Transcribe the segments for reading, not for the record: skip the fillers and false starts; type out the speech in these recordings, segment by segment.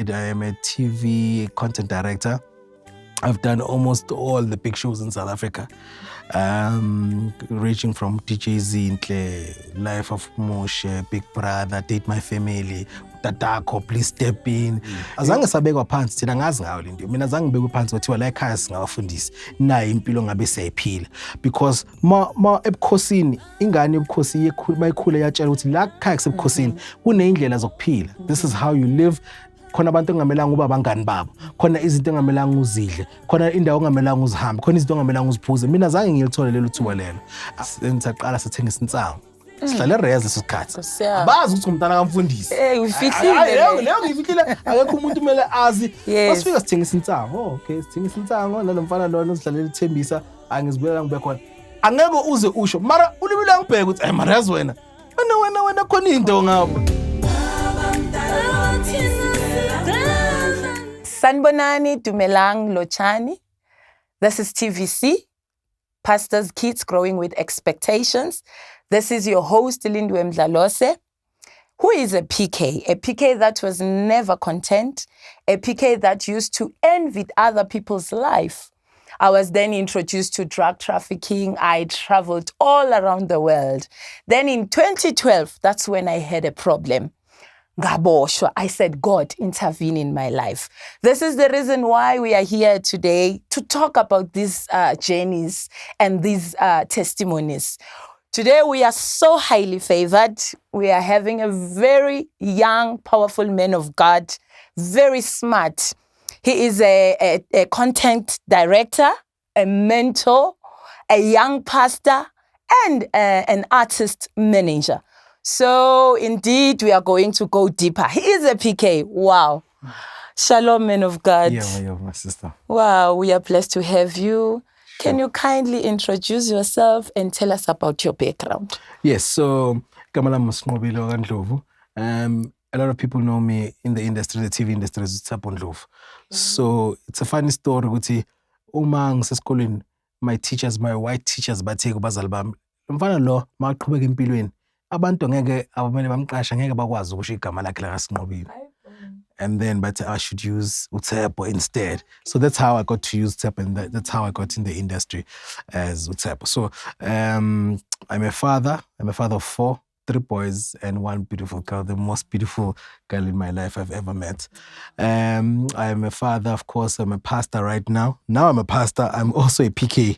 I am a TV content director. I've done almost all the big shows in South Africa, ranging from DJ Zinhle, Life of Moshe, Big Brother, Date My Family, Tatako, Please Step In. Azange sabekwa phansi thina ngazi ngayo lento. Mina azange ngibekwe phansi kuthiwa la ekhaya singabafundisi. Nayo impilo ngabe siyayiphila. Because ma ebukhosini ingane ebukhosi mayikhule yatshela ukuthi la ekhaya kusebukhosini kuneyindlela zokuphila. This is how you live. Khona abantu engamelanga uba abangani babo, khona izinto engamelanga uzidle, khona indawo engamelanga uzihambe, khona izinto engamelanga uziphuze. Mina azange ngilithole lelo thuba lelo. Saqala sathengisa insango. Sihlale ereza leso sikhathi. Abazi ukuthi umntana kamfundisi. Uyifihlile. Leyo ngiyifihlile akekho umuntu kumele azi. Masifika sithengisa insango. Okay, sithengisa insango nalomfana lona uzihlalela ithembisa angizibuyela ngibe khona. Angeke uze usho mara ulibile ngibheka ukuthi mara yazi wena khona into ngapha. Sanibonani, Dumelang, Lochani. This is TVC, Pastor's Kids Growing with Expectations. This is your host, Lindwe Mdlalose, who is a PK that was never content, a PK that used to envy other people's life. I was then introduced to drug trafficking. I traveled all around the world. Then in 2012, that's when I had a problem. I said, God, intervene in my life. This is the reason why we are here today to talk about these journeys and these testimonies. Today, we are so highly favored. We are having a very young, powerful man of God, very smart. He is a content director, a mentor, a young pastor, and an artist manager. So indeed, we are going to go deeper. He is a PK. Wow. Shalom, man of God. Yeah, my sister. Wow, we are blessed to have you. Sure. Can you kindly introduce yourself and tell us about your background? Yes, so Kamala Musmobilo Ndlovu. A lot of people know me in the industry, the TV industry, as Tsapho Ndlovu. So it's a funny story. Ukuthi uma ngisesikoleni, my teachers, my white teachers, bathi kubazali bami, mfana lo maqhubeka empilweni. Abantu ngeke abamele bamqasha ngeke bakwazi ukusho igama lakhe la kaSinqobile. And then but I should use uTshepo instead. So that's how I got to use Tshepo, and that's how I got in the industry as uTshepo. So I'm a father of 4, 3 boys and 1 beautiful girl, the most beautiful girl in my life I've ever met. I am a father, of course. I'm a pastor right now. Now I'm a pastor. I'm also a PK,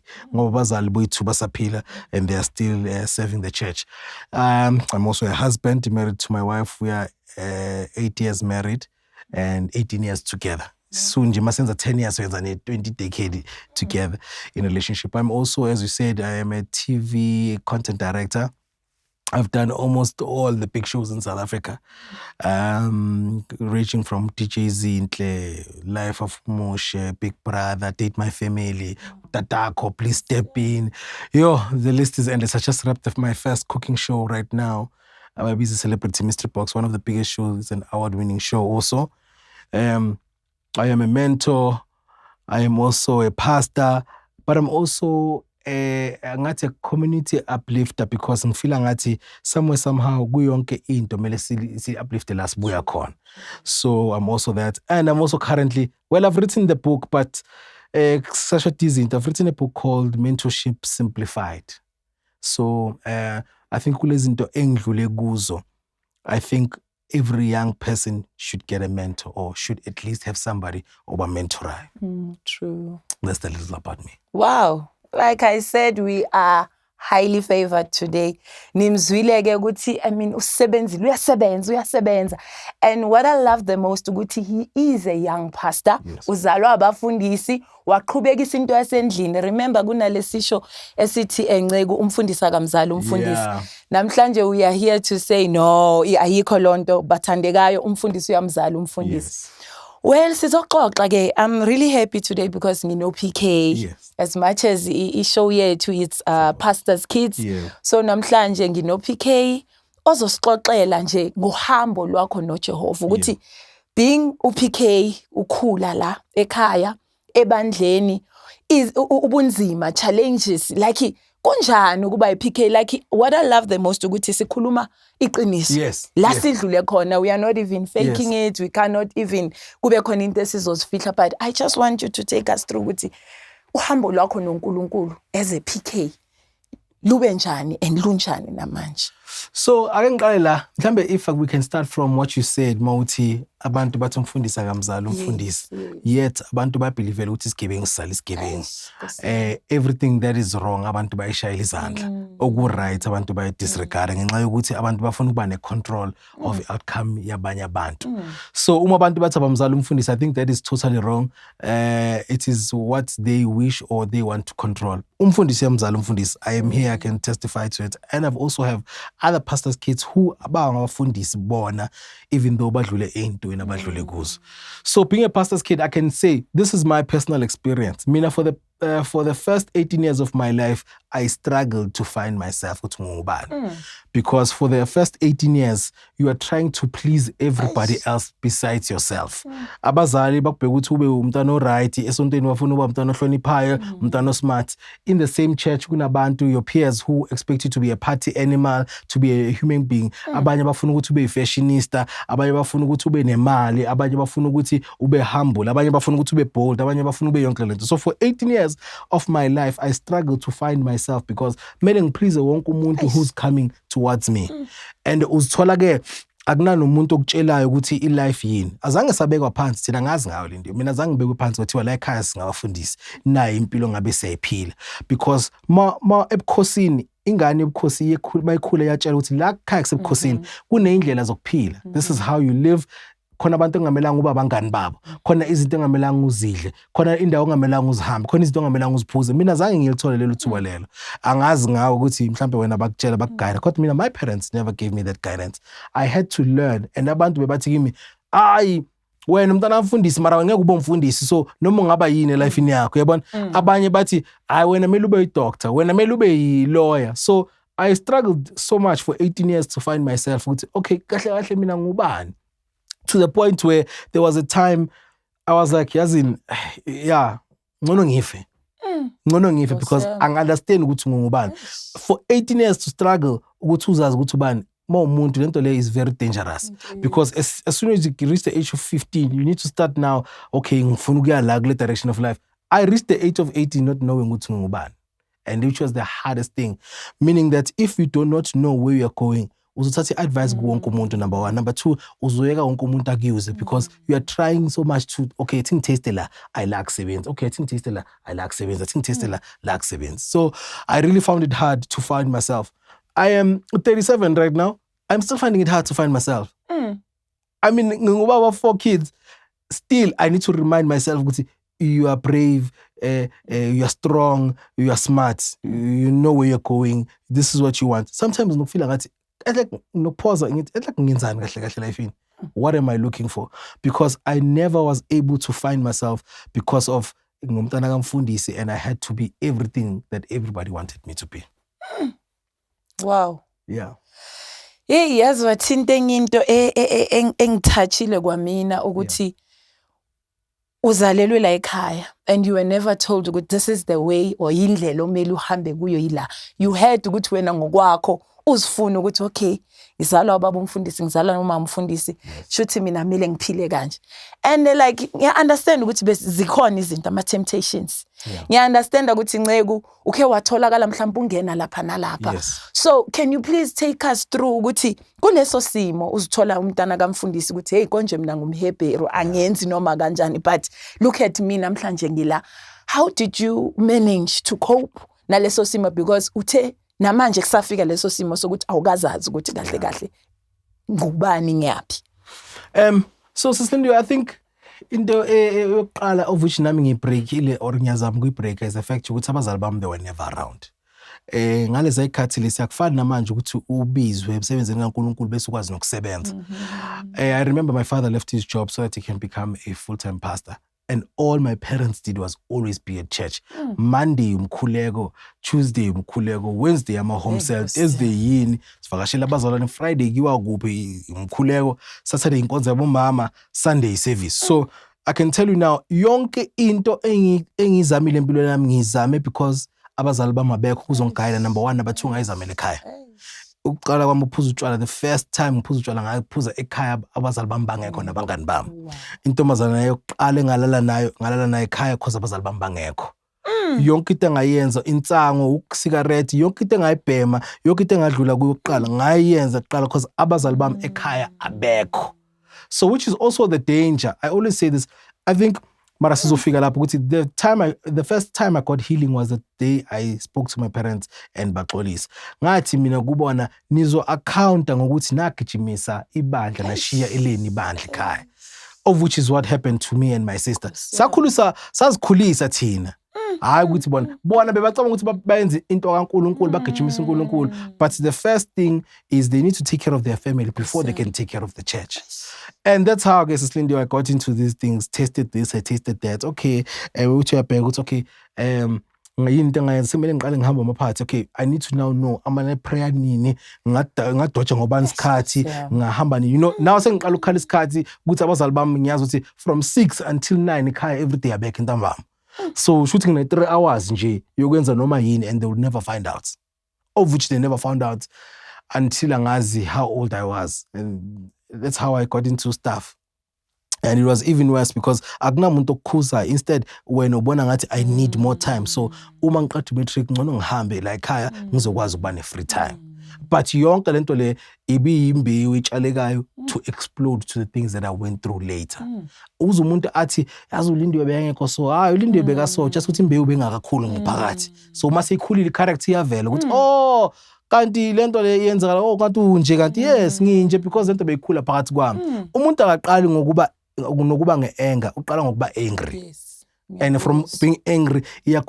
and they are still serving the church. I'm also a husband, married to my wife. We are 8 years married and 18 years together. Soon, Jimasenza 10 years, so it's a 20 decade together in a relationship. I'm also, as you said, I am a TV content director. I've done almost all the big shows in South Africa, ranging from DJ Zinhle, Life of Moshe, Big Brother, Date My Family, Tatako, Please Step In. The list is endless. I just wrapped up my first cooking show right now. I'm a busy celebrity, Mystery Box, one of the biggest shows. It's an award-winning show also. I am a mentor. I am also a pastor, but I'm also a community uplifter, because ngifila ngathi somehow kuyonke into mele si uplift last buya khona. So I'm also that, and I'm also currently, I've written the book, but I've written a book called Mentorship Simplified. So I think kulezinto engidlule kuzo, I think every young person should get a mentor, or should at least have somebody or a mentor. True. That's the little about me. Wow. Like I said, we are highly favored today. Nimzwileke ukuthi, uyasebenza. And what I love the most, ukuthi he is a young pastor. Uzalwa abafundisi, waqhubekisa into yasendlini. Remember kunalesisho esithi enceku umfundisi akamzali umfundisi. Namhlanje we are here to say no, ayikho lonto bathandekayo umfundisi uyamzali umfundisi. Well, sizoxoxa-ke, I'm really happy today because ngino PK. As much as I-show yethu it's Pastor's Kids. So namhlanje ngino PK ozosixoxela nje ngohambo lwakho noJehova ukuthi being uPK ukhula la ekhaya ebandleni ubunzima, challenges, like kunjani ukuba i-PK? Like what I love the most ukuthi sikhuluma iqiniso. Yes, La yes. sidlule khona, we are not even faking it, we cannot even kube khona into esizozifihla, but I just want you to take us through ukuthi uhambo lwakho noNkulunkulu as a PK lube njani and lunjani namanje. So ake ngiqale la mhlambe if we can start from what you said mawuthi abantu bathi umfundisi akamzali umfundisi, yet abantu babelievela ukuthi isigebengu sisala isigebengu. Everything that is wrong abantu bayishayela izandla, oku-right abantu bayi-disregard ngenxa yokuthi abantu bafuna ukuba ne-control of outcome yabanye abantu. So uma abantu bathi abamzali umfundisi, I think that is totally wrong. It is what they wish or they want to control. Umfundisi yamzali umfundisi, I am here, I can testify to it, and I've also have other pastors' kids who abangabafundisi bona, even though badlule into in abadlule kuzo. So being a pastor's kid, I can say this is my personal experience. Mina for the first 18 years of my life, I struggled to find myself because for the first 18 years, you are trying to please everybody else besides yourself. Abazali bakubheka ukuthi ube umntwana oright, esontweni wafuna uba umntwana ohloniphayo, umntwana smart. In the same church kunabantu, your peers who expect you to be a party animal, to be a human being. Abanye bafuna ukuthi ube fashionista, abanye bafuna ukuthi ube nemali, abanye bafuna ukuthi ube humble, abanye bafuna ukuthi ube bold, abanye bafuna ube yonke lento. So for 18 years of my life, I struggled to find myself because mele ngiplease wonke umuntu who's coming towards me. And uzithola ke akunalo umuntu okutshelayo ukuthi ilife yini. Azange sabekwa phansi thina ngazi ngayo le nto. Mina azange ngibekwe phansi kwathiwa la ekhaya singabafundisi nayo impilo ngabe siyayiphila, because ma ebukhosini ingane ebukhosi bayikhule yatshela ukuthi la ekhaya kusebukhosini kuneyindlela zokuphila. This is how you live. Khona abantu engamelanga uba abangani babo, khona izinto engamelanga uzidle, khona indawo engamelanga uzihambe, khona izinto engamelanga uziphuze. Mina zange ngilithole lelo thuba lelo. Angazi ngawo ukuthi mhlambe wena bakutshela bakugayida, kodwa mina my parents never gave me that guidance. I had to learn, and abantu bebathi kimi, "Ayi, wena umntana mfundisi mara ngeke ube umfundisi, so noma ungaba yini life ini yakho." Yabona abanye bathi, "Hayi wena mele ube yi-doctor, wena mele ube yi-lawyer." So I struggled so much for 18 years to find myself ukuthi okay, kahle kahle mina ngubani. To the point where there was a time I was like, yazini, yeah, ngcono ngife. Ngcono ngife because I understand ukuthi ngubani. For 18 years to struggle ukuthi uzazi ukuthi ubani, umuntu lento le is very dangerous. Because as soon as you reach the age of 15, you need to start now, okay, ngifuna ukuya la kule direction of life. I reached the age of 18 not knowing ukuthi ngubani. And which was the hardest thing. Meaning that if you do not know where you are going, uzothatha advice kuwonke umuntu, number one. Number two, uzoyeka wonke umuntu akuyuze because you are trying so much to, okay, I think taste la, I like sevens. Okay, I think taste la, I like sevens. I think taste la, like sevens. So I really found it hard to find myself. I am 37 right now. I'm still finding it hard to find myself. I mean, ngubaba 4 kids. Still, I need to remind myself, you are brave, you are strong, you are smart, you know where you're going, this is what you want. Sometimes I feel like what am I looking for? Because I never was able to find myself because of ngumntana and I had to be everything that everybody wanted me to be. Wow. Yeah. Hey, yazi wathinte into engithachile kwamina ukuthi uzalelwe la ekhaya and you were never told ukuthi this is the way or indlela omele uhambe kuyo yila. You had ukuthi wena ngokwakho uzifuna ukuthi okay, ngizalwa ubaba umfundisi, ngizalwa noma umfundisi, shuthi mina mele ngiphile kanje. And like ngiya understand ukuthi zikhona izinto ama temptations. Ngiya understand ukuthi Ncegu ukhe watholakala mhlawumbe ungena lapha nalapha. So can you please take us through ukuthi kuleso simo uzithola umntana kaMfundisi ukuthi hey konje mina ngumHebheru angenzi noma kanjani, but look at me namhlanje ngila. How did you manage to cope naleso simo, because uthe namanje kusafika leso simo sokuthi awukazazi ukuthi kahle kahle ngubani ngiyaphi? So Sister, I think into yokuqala of which nami ngibreakile or ngiyazama ukuyibreaka is the fact ukuthi abazali bami they were never around. Ngalezi ikhathi lesiyakufana namanje ukuthi ubizwe emsebenzini kaNkulunkulu bese ukwazi nokusebenza. I remember my father left his job so that he can become a full-time pastor. And all my parents did was always be at church. Monday umkhuleko, Tuesday umkhuleko, Wednesday ama home cell, Thursday yini, sivakashela abazalwane, Friday kiwa kuphi umkhuleko, Saturday inkonzo yabomama, Sunday service. So I can tell you now, yonke into engizamile empilweni yami ngizame because abazali bami abekho kuzongigayela number 1 number 2 ngayizamela ekhaya. Ukuqala kwami ukuphuza utshwala, the first time ngiphuza utshwala ngaphuza ekhaya abazali bami bangekho nabangani bami. Intombazana yokuqala engalala nayo ekhaya because abazali bami bangekho. Yonke into engayenza, insango, usigarette, yonke into engayibhema, yonke into engadlula kuyokuqala ngayenza kuqala because abazali bami ekhaya abekho. So which is also the danger. I always say this. I think mara sizofika lapho ukuthi the first time I got healing was the day I spoke to my parents and baxolisa. Ngathi mina kubona nizo accounta ngokuthi nagijimisa ibandla nashiya eleni ibandla ekhaya. Of which is what happened to me and my sister. Sazikhulisa thina. Hayi ukuthi bona bebacabanga ukuthi bayenze into kaNkulunkulu bagijimisa uNkulunkulu, but the first thing is they need to take care of their family before they can take care of the church. And that's how I guess Lindy, I got into these things, tasted this, I tasted that. Okay, uthi uyabheka ukuthi okay, yini into engayenza semele ngiqale ngihamba amaphathi. Okay, I need to now know amane prayer nini, ngadotsha ngobani isikhathi, ngahamba nini. You know, now sengiqala ukukhala isikhathi ukuthi abazali bami ngiyazi ukuthi from 6 until 9 ekhaya every day abekho intambama. So shooting like 3 hours nje yokwenza noma yini, and they would never find out. Of which they never found out until angazi how old I was. And that's how I got into stuff. And it was even worse because akunamuntu okukhuza. Instead when ubona ngathi I need more time, so uma ngiqeda matric ngcono ngihambe la ekhaya ngizokwazi ukuba ne free time. But yonke lento le ibiyimbewu etshalekayo to explode to the things that I went through later. Uze umuntu athi yazi uLindiwe bengekho so, hayi uLindiwe beka so, just ukuthi imbewu bengakakhulu ngephakathi. So mase ikhulile i-character iyavela ukuthi oh kanti lento le yenzakala kanti unje kanti yes nginje because lento beyikhula phakathi kwami. Umuntu akaqali nokuba nge-anger, uqala ngokuba angry. Yes. And from being angry, and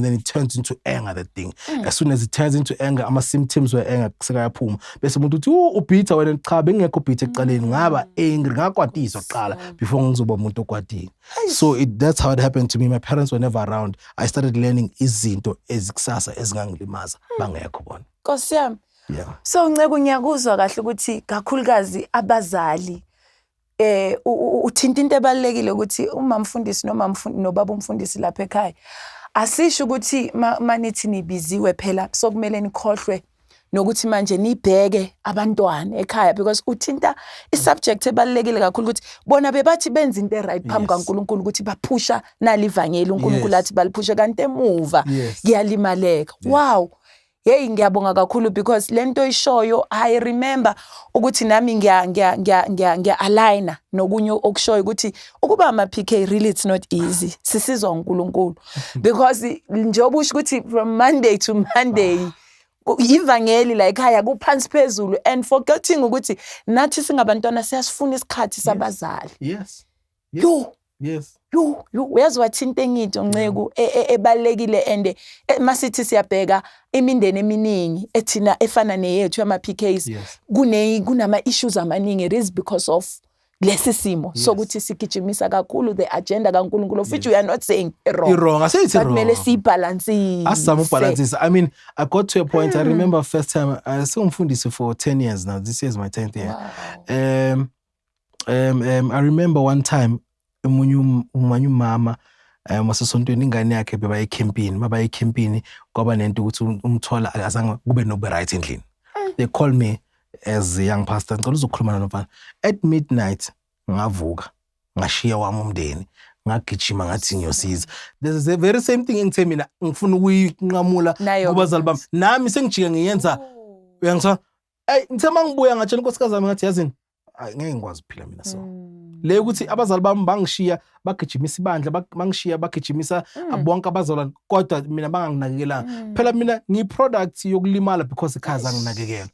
then it turns into anger, that thing. As soon as it turns into anger, ama symptoms were anger, sekayaphuma. Bese umuntu uthi ubhitha wena cha bengekho ubhitha eqaleni ngaba angry ngakwatiswa kuqala before ngizoba umuntu okwatini. So that's how it happened to me. My parents were never around. I started learning izinto ezikusasa ezingangilimaza bangekho bona. Nkosi yami. Yeah. So Ncegu ngiyakuzwa kahle ukuthi kakhulukazi abazali uthinta into ebalekile ukuthi uma mfundisi noma nobaba umfundisi lapha ekhaya asisho ukuthi manithi nibiziwe phela sokumele nikhohlwe nokuthi manje nibheke abantwana ekhaya, because uthinta isubject ebalekile kakhulu ukuthi bona bebathi benza into right phambi kaNkulunkulu ukuthi baphusha nalivangeli uNkulunkulu athi baliphusha kanti emuva kuyalimaleka. Wow. Hey ngiyabonga kakhulu because lento ishoyo I remember ukuthi nami ngiya aligna nokunye okushoyo ukuthi ukuba ama PK really it's not easy. Sisizwa uNkulunkulu because njengoba usho ukuthi from Monday to Monday ivangeli la ekhaya kuphansi phezulu and forgetting ukuthi nathi singabantwana siyasifuna isikhathi sabazali. Yes. Yes. Uyazi wathinta engithi Ncegu ebalekile and masithi siyabheka imindeni eminingi ethina efana neyethu ama PKs kunama issues amaningi. It is because of lesi simo sokuthi sigijimisa kakhulu the agenda kaNkulunkulu, of which we are not saying wrong. I say it's wrong. Kumele sibalance. Asizama ubalance. I mean, I got to a point. I remember first time I umfundisi for 10 years now. This year is my 10th year. Wow. I remember one time umunye mama masesontweni ingane yakhe beba ecampini kwaba nento ukuthi umthola azange kube no right endlini. They call me as a young pastor ngicela uzokhuluma nobani. At midnight ngavuka ngashiya wami umndeni ngagijima ngathi ngiyosiza. This is the very same thing engithe mina ngifuna ukuyinqamula kubazali bami nami sengijika ngiyenza. Uyangizwa ngithe mangibuya ngatshela unkosikazi yami ngathi yazini ngeke ngikwazi ukuphila mina so. Le ukuthi abazali bami bangishiya bagijimisa ibandla bangishiya bagijimisa abonke abazalwane kodwa mina banganginakekelanga. Phela mina ngiproduct yokulimala because ekhaya zanginakekela.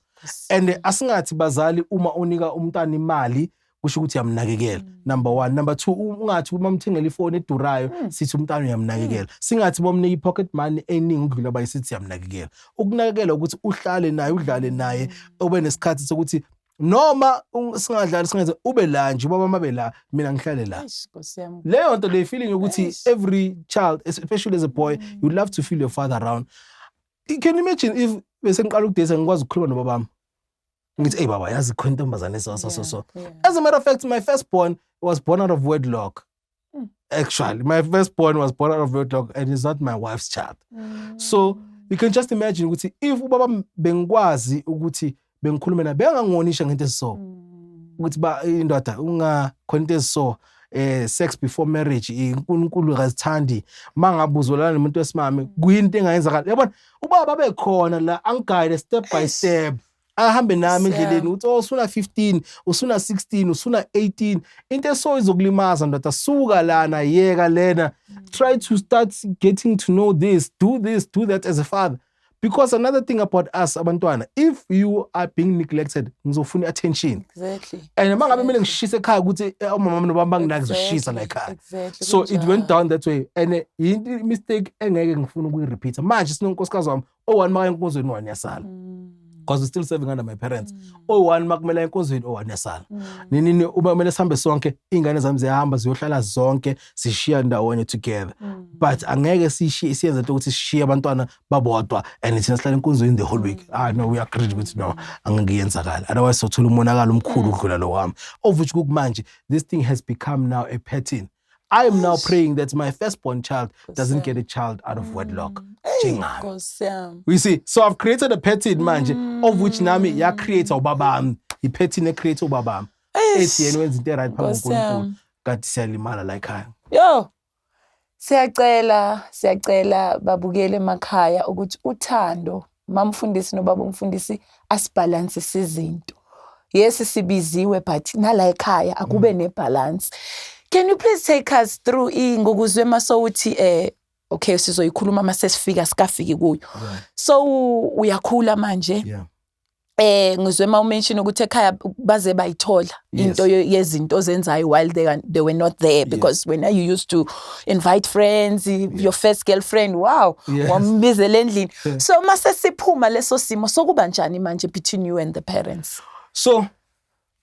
And asingathi bazali uma unika umntana imali kusho ukuthi uyamnakekela. Number 1, number 2 ungathi uma umthengela ifoni edurayo sithi umntana uyamnakekela. Singathi bomnika ipocket money eningi udlula abayisithi uyamnakekela. Ukunakekela ukuthi uhlale naye udlale naye ube nesikhathi sokuthi noma singadlali singenze ube la nje ubaba mabe la mina ngihlale la. Leyo nto le feeling ukuthi every child, especially as a boy, you love to feel your father around. Can you imagine if bese ngiqala ukudesa ngikwazi ukukhuluma nobaba bami ngithi hey baba yazi khona intombazane so. As a matter of fact, my firstborn was born out of wedlock. Actually, my firstborn was born out of wedlock and is not my wife's child. So you can just imagine ukuthi if ubaba bengikwazi ukuthi bengikhulume naye bengangonisha ngento esiso. Ukuthi ba indoda ungakhona into esiso sex before marriage uNkulunkulu akazithandi mangabuzolana nomuntu wesimame kuyinto engayenzakala. Yabona ubaba bekhona la angiguide step by step. Ahambe nami endleleni uthi usuna 15 usuna 16 usuna 18 into eso izokulimaza ndoda suka lana yeka lena try to start getting to know this do that as a father, because another thing about us abantwana, if you are being neglected ngizofuna attention. Exactly. And mangabe mina ngishisa ekhaya ukuthi umama nobaba banginaki zishisa la ekhaya. So it went down that way and yinto mistake engeke ngifuna ukuyirepeat manje sinonkosikazi wami one maka enkonzweni wani yasala. Because we're still serving under my parents. One makumela enkonzweni one yasala. Nini uma kumele sihambe sonke ingane zami ziyahamba ziyohlala zonke sishiya ndawonye together. But angeke siyenze into ukuthi sishiya abantwana babodwa and thina sihlala enkonzweni the whole week. No, we agreed ukuthi no angeke yenzakala. Otherwise sothola umonakalo omkhulu ukudlula lo wami. Of which kumanje this thing has become now a pattern. I am now praying that my firstborn child doesn't get a child out of wedlock. You see, so I've created a pattern manje of which nami ya creator ubabami. I-pattern creator ubabami. Ethi yena wenza into right phambi koNkulunkulu. Kanti siyalimala la ekhaya. Yo. Siyacela babukele emakhaya ukuthi uthando mamfundisi nobaba umfundisi asibalansise izinto. Yes sibiziwe but nala ekhaya akube nebalance. Can you please take us through ingukuzwe masowuthi okay sizoyikhuluma mase sifika sikafiki kuyo. So uyakhula manje. Ngizwe ma mention ukuthi ekhaya baze bayithola into yezinto ozenzayo while they were not there, because when you used to invite friends, your first girlfriend, wow, wambizela endlini. So mase siphuma leso simo sokuba njani manje between you and the parents? So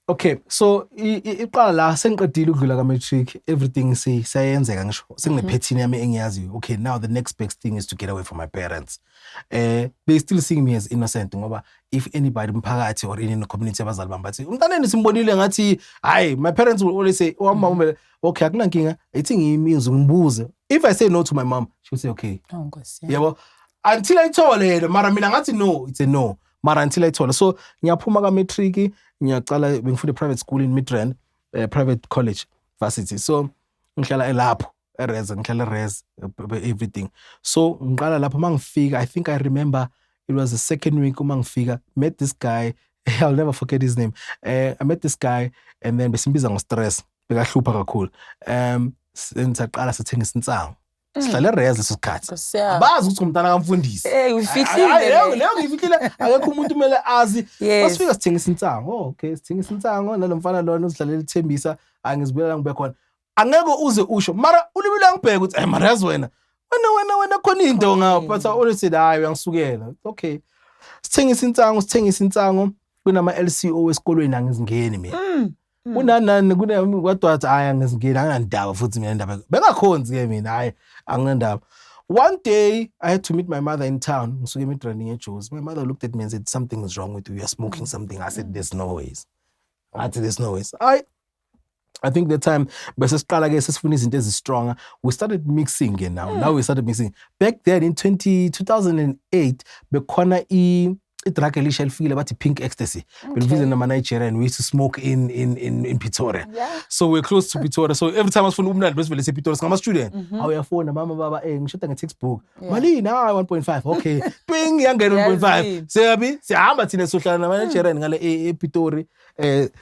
okay, so iqala la sengiqedile ukudlula ka matric, everything sayenzeka ngisho sengine-pattern yami engiyaziyo. Okay, now the next best thing is to get away from my parents. They still seeing me as innocent ngoba if anybody mphakathi or in the community abazali bami bathi umntaneni simbonile ngathi hayi, my parents will always say mama okay akunankinga ithi ngiyimizwa ngibuze. If I say no to my mom, she will say okay. Yabo until I told her mara mina ngathi no, it's a no. Mara until I told her. So ngiyaphuma ka matric ngiyaqala bengifunda private school in Midrand, private college varsity. So ngihlala elapho eRez, ngihlala eRez everything. So ngiqala lapho mangifika, I think I remember it was the second week uma ngifika, met this guy, I'll never forget his name. I met this guy and then besimbiza ngo-stress bekahlupha kakhulu. Saqala sathengisa insango. Sihlale eRez leso sikhathi. Abazi ukuthi umntana kamfundisi. Uyifihlile. Leyo ngiyifihlile akekho umuntu kumele azi. Masifika sithengisa insango. Okay, sithengisa insango nalomfana lona usidlalela ithembisa angizibuyela ngibe khona. Angeke uze usho mara ulibile ngibheka ukuthi mara yazi wena khona into ngapha, but I always said hayi uyangisukela. Okay, sithengisa insango kunama LCO esikolweni angizingeni mina. Kunanani kodwa hayi angizingeni anginandaba futhi mina indaba bengakhonzi ke mina hayi anginandaba. One day I had to meet my mother in town. Ngisuke eMidrand ngeJozi. My mother looked at me and said something is wrong with you. You're smoking something. I said there's no ways. I think the time bese siqala ke sesifuna izinto ezistronger, we started mixing again now we started mixing. Back then in 2008 bekhona i-drug elisha elifile bathi pink ecstasy. Believe nama Nigerian, we used to smoke in Pretoria. So we're close to Pretoria. So every time I was from umnandi bese vele Pretoria ngama student. Awuyafona mama baba ngishoda nge-textbook. Malini 1.5. Okay. Ping yangena 1.5. Siyabi sihamba thina sohlala nama Nigerian ngale ePitori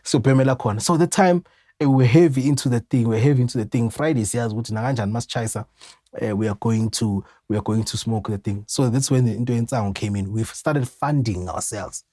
sophemela khona. So the time we're heavy into the thing. Friday siyazi ukuthi nakanjani masichayisa we are going to smoke the thing. So that's when the into insango came in. We've started funding ourselves.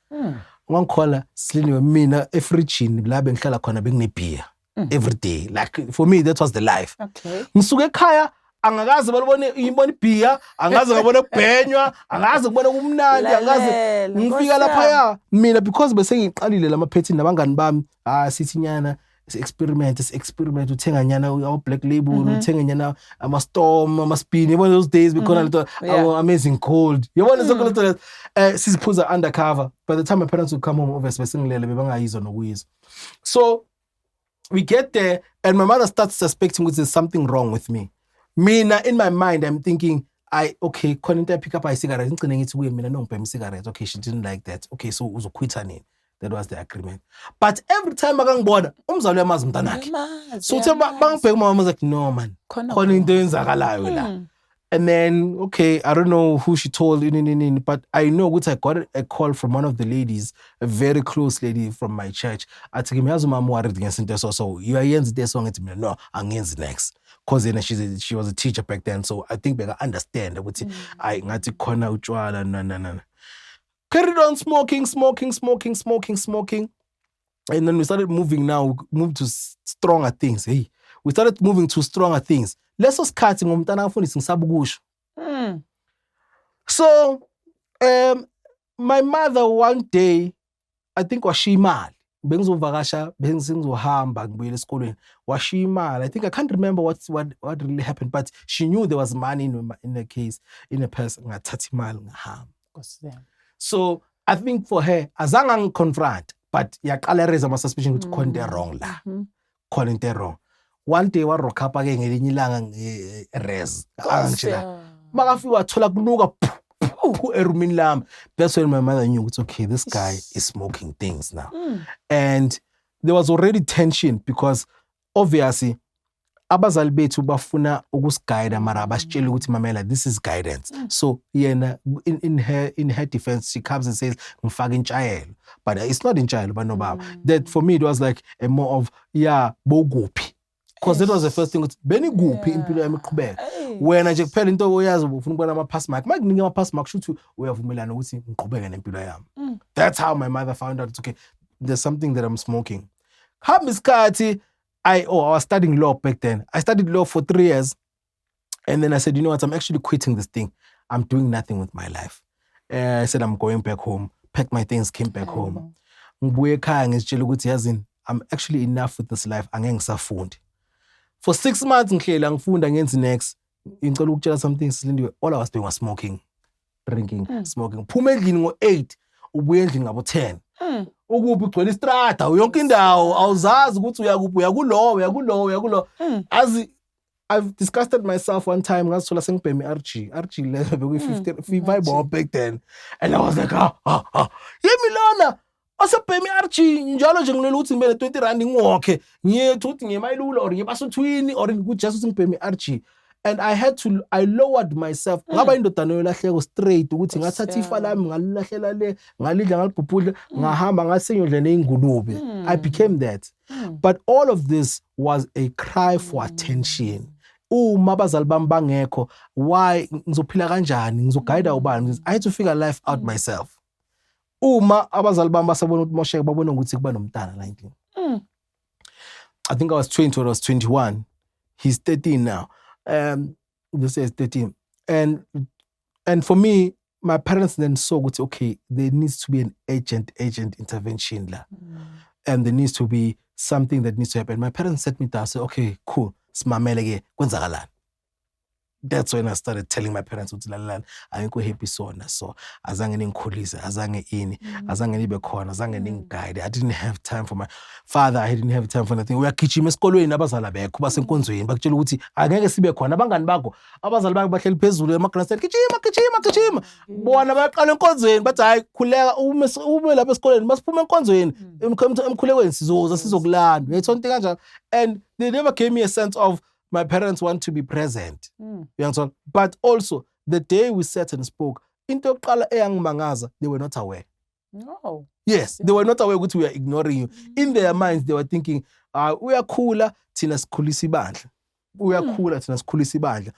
Ngikhola siliniwe mina efridgini la bengihlala khona bengine beer every day. Like for me that was the life. Okay. Ngisuke ekhaya angakaze balibone ibona beer, angaze ngabona ukubhenywa, angaze kubona kumnandi, angaze ngifika lapha ya mina because bese ngiqalile lama pattern nabangani bami sithi nyana experiment uthenga nyana our black label, uthenga nyana ama storm ama spin. You know those days because our amazing cold. You want to talk siziphuza undercover. By the time my parents would come home obviously besingilele bebangayizwa nokuyizwa. So we get there, and my mother starts suspecting there's something wrong with me. Mina, in my mind, I'm thinking, okay, couldn't I pick up a cigarette? Okay, she didn't like that. Okay, so it was a quitter name. That was the agreement. But every time I go born, umzali yamazi mntanakhe. So bangibheka mama was like, no man. Khona into eyenzakalayo la. And then, okay, I don't know who she told, but I know which I got a call from one of the ladies, a very close lady from my church. I told him, so you are this song. No, I'm next. Because she was a teacher back then, so I think they understand. I got to corner uchwala, no. Carried on smoking. And then we started moving to stronger things. Hey, we started moving to stronger things. Let's cutting So, my mother one day, I think was she mad. I think I can't remember what really happened, but she knew there was money in the case, in a person. So I think for her, azangang confront, but raise my suspicion to wrong la. Wrong. One day wa rock up again res. Magafiwa thola kunuka erumini lam. That's when my mother knew it's okay, this guy is smoking things now. And there was already tension because obviously abazali bethu bafuna ukusigayida mara abasitshela ukuthi mamela this is guidance. So yena in her defense she comes and says ngifaka intshayelo, but it's not intshayelo but no baba. That for me it was like a more of boguphi. Because that was the first thing. Beni guphi impilo yami iqhubeka. Wena nje kuphela into oyazi ufuna ukubona ama pass mark. Makunika ama pass mark shothi uyavumelana ukuthi ngiqhubeke nempilo yami. That's how my mother found out, okay, there's something that I'm smoking. Hamiskati, I was studying law back then. I studied law for 3 years. And then I said, you know what, I'm actually quitting this thing. I'm doing nothing with my life. I said, I'm going back home. Packed my things, came back home. I'm actually enough with this life. For 6 months, next. Something, all I was doing was smoking, drinking, smoking. Pumeli 8, ubuyendlini ngabo 10. Ukuphi ugcwele istrata yonke indawo awuzazi ukuthi uyakulo as I've disgusted myself one time ngazithola sengibheme RG level bekuyi-55 back then, and I was like yemi lana asebheme RG njalo nje ngilela ukuthi ngibele 20 rand ngokhe ngiye ukuthi ngemayilula or ngebasuthwini or ngikujesu ukuthi ngibheme RG. And I lowered myself. Ngaba indodana yolahleko straight ukuthi ngathatha ifa lami ngalilahlela le ngalidla ngalibhubhudla ngahamba ngasenyodlene eyingulube. I became that. But all of this was a cry for attention. Uma abazali bami bangekho, why ngizophila kanjani, ngizogayida ubani? I had to figure life out myself. Uma abazali bami basabona ukuthi Mosheke babona ukuthi kuba nomntana la endlini. I think I was 20 or I was 21. He's 13 now. This is 13. And for me, my parents then saw, okay, there needs to be an agent intervention la. And there needs to be something that needs to happen. My parents set me down, said, okay, cool. Smamelege, kwenzakalani. That's when I started telling my parents, I'm happy so azange ningikhulise, azange nibe khona, azange ningiguide. I didn't have time for my father. I didn't have time for nothing. Uyagijima esikolweni abazali bekho basenkonzweni bakutshela ukuthi angeke sibe khona. Abangani bakho abazali bakho bahleli phezulu emagrasini, gijima. Bona bayaqala enkonzweni bathi hayi khuleka ube lapha esikolweni masiphuma enkonzweni emkhulekweni sizokulanda. Uyayithonta kanjalo. And they never gave me a sense of my parents want to be present. You understand? But also, the day we sat and spoke, into yokuqala eyangimangaza, they were not aware. No. Yes, they were not aware that we are ignoring you. In their minds, they were thinking, we are cooler, thina sikhulisa ibandla. We are cooler, thina sikhulisa ibandla.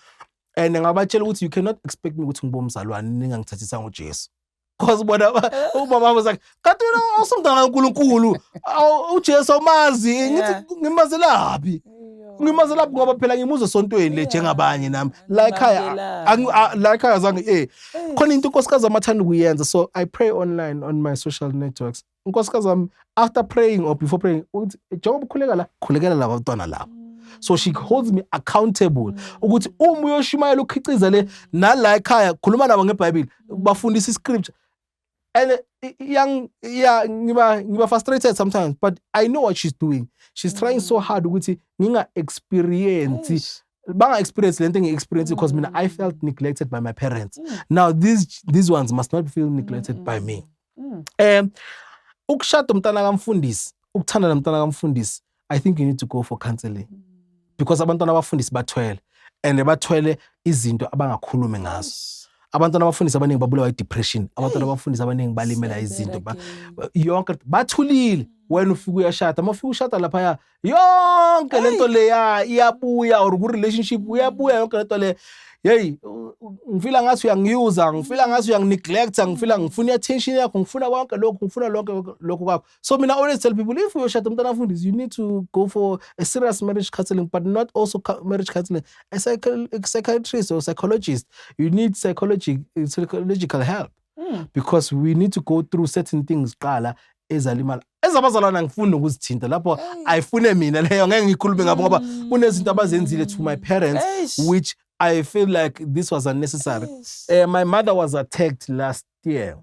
And ngabatshela ukuthi you cannot expect me ukuthi ngibe umzalwane ningangithathisa ngoJesu. Because umama was like, kanti wena awusumntana kaNkulunkulu, uJesu awumazi, ngithi ngimazelaphi? Ngimazela ngoba phela ngimuzo sontweni le njengabanye nami la ekhaya zange khona into unkosikazi amathanda ukuyenza. So I pray online on my social networks. Unkosikazi after praying or before praying uthi njengoba khulekela laba bantwana labo. So she holds me accountable ukuthi uma uyoshumayela ukhiciza le nala ekhaya khuluma nabo ngeBhayibheli bafundisa iscripture. And ngiba frustrated sometimes, but I know what she's doing. She's trying so hard ukuthi nginga experience banga experience lento ngi-experience because mina I felt neglected by my parents. Now these ones must not feel neglected by me. Ukushada umntana kamfundisi, ukuthanda nomntana kamfundisi, I think you need to go for counseling. Because abantwana abafundisi bathwele and bathwele izinto abangakhulumi ngazo. Abantwana abafundisi abaningi babulawa depression, abantwana abafundisi abaningi balimela izinto yonke bathulile. Wena ufika uyashada, mafika ushada lapha yonke lento leya iyabuya or ku relationship uyabuya yonke lento le. Hey, ngifila ngathi uyangiuza, ngifila ngathi uyangineglect, ngifuna attention yakho, ngifuna konke lokho, ngifuna lokho kwakho. So mina always tell people, if you shada umntana mfundisi, you need to go for a serious marriage counseling, but not also marriage counseling. A psychiatrist or psychologist. You need psychological help. Because we need to go through certain things qala ezalimala. Ezabazalwana ngifuna ukuzithinta lapho ayifune mina leyo ngeke ngikhulume ngabo ngoba kunezinto abazenzile to my parents which I feel like this was unnecessary. My mother was attacked last year